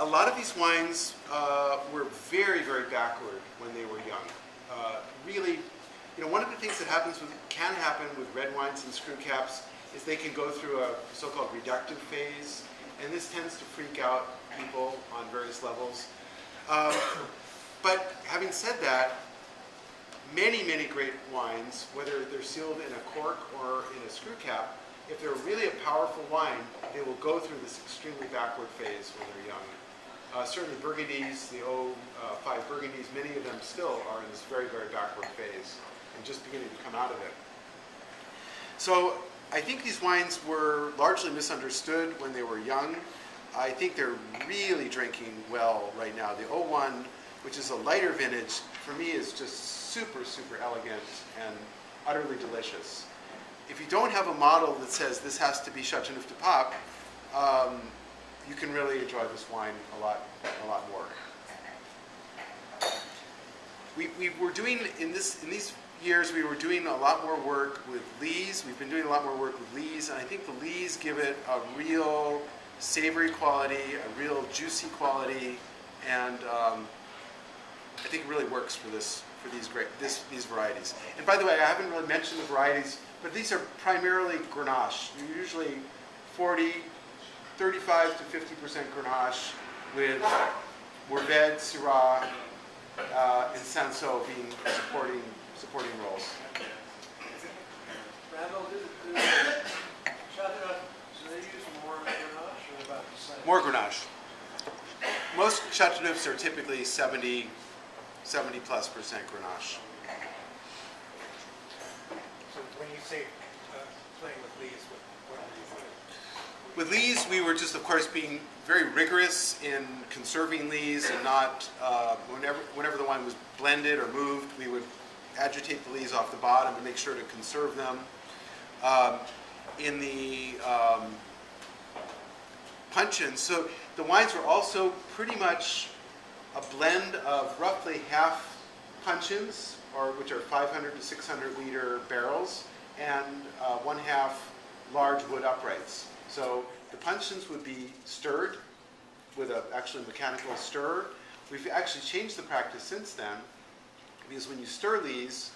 a lot of these wines were very, very backward when they were young. Really, one of the things that can happen with red wines and screw caps is they can go through a so-called reductive phase, and this tends to freak out people on various levels. But having said that, many, many great wines, whether they're sealed in a cork or in a screw cap, if they're really a powerful wine, they will go through this extremely backward phase when they're young. Certainly Burgundies, the 05 Burgundies, many of them still are in this very, very backward phase and just beginning to come out of it. So I think these wines were largely misunderstood when they were young. I think they're really drinking well right now. The 01, which is a lighter vintage, for me is just super, super elegant and utterly delicious. If you don't have a model that says this has to be Chateauneuf du Pape, you can really enjoy this wine a lot more. We were doing in these years we were doing a lot more work with lees. We've been doing a lot more work with lees, and I think the lees give it a real savory quality, a real juicy quality, and I think it really works for these varieties. And by the way, I haven't really mentioned the varieties, but these are primarily Grenache. You're usually 35 to 50% Grenache, with Mourvedre, Syrah, and Cinsault being supporting roles. Randall, do Chateauneuf, do they use more Grenache or about the same? More Grenache. Most Chateauneufs are typically 70+ percent Grenache. So when you say playing with lees, what are you doing? With lees, we were just, of course, being very rigorous in conserving lees, and not whenever the wine was blended or moved, we would agitate the lees off the bottom to make sure to conserve them. In the puncheons, so the wines were also pretty much a blend of roughly half puncheons, which are 500 to 600 liter barrels, and 1/2 large wood uprights. So the puncheons would be stirred with a actually mechanical stirrer. We've actually changed the practice since then, because when you stir these,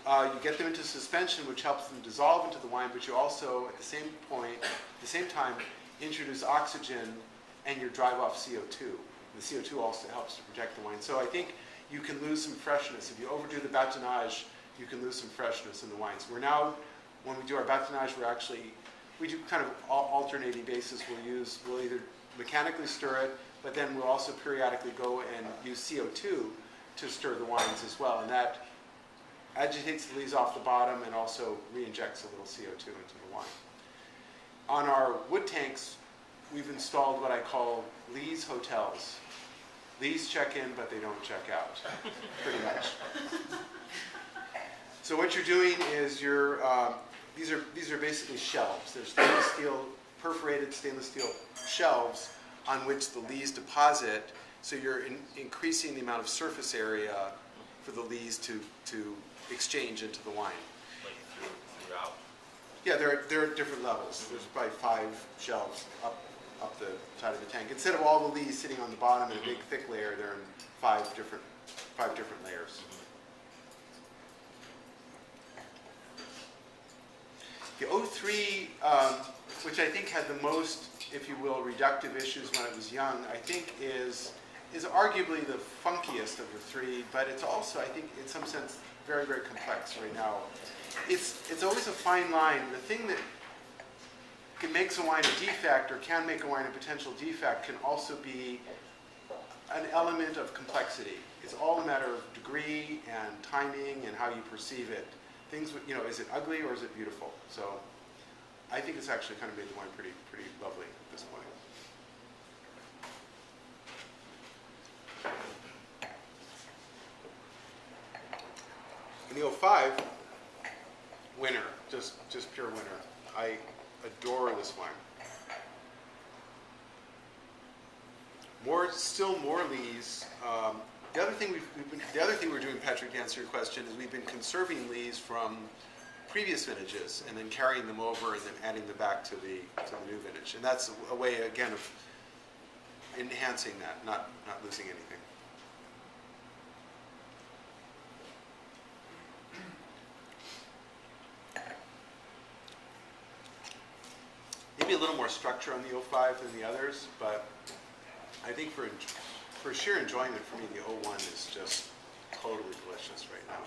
you get them into suspension, which helps them dissolve into the wine, but you also, at the same time, introduce oxygen and you drive off CO2. The CO2 also helps to protect the wine. So I think you can lose some freshness. If you overdo the batonnage, you can lose some freshness in the wines. We're now, when we do our batonnage, we do kind of alternating basis. We'll either mechanically stir it, but then we'll also periodically go and use CO2 to stir the wines as well. And that agitates the lees off the bottom and also re-injects a little CO2 into the wine. On our wood tanks, we've installed what I call lees hotels. Lees check in, but they don't check out, pretty much. So what you're doing is these are basically shelves. They're stainless steel, perforated stainless steel shelves on which the lees deposit. So you're increasing the amount of surface area for the lees to exchange into the wine. Like throughout? Yeah, there are different levels. There's probably 5 shelves up the side of the tank. Instead of all the lees sitting on the bottom in a big thick layer, they're in 5 different layers. The 03, which I think had the most, if you will, reductive issues when it was young, I think is arguably the funkiest of the 3, but it's also, I think, in some sense, very, very complex right now. It's always a fine line. The thing that makes a wine a defect, or can make a wine a potential defect, can also be an element of complexity. It's all a matter of degree and timing and how you perceive it. Things, is it ugly or is it beautiful? So I think it's actually kind of made the wine pretty lovely at this point. In the 05, winner, just pure winner. I adore this wine. Still more lees. The other thing we're doing, Patrick, to answer your question, is we've been conserving lees from previous vintages and then carrying them over and then adding them back to the new vintage. And that's a way, again, of enhancing that, not losing anything. Maybe a little more structure on the 05 than the others, but I think for sheer enjoyment for me, the 01 is just totally delicious right now.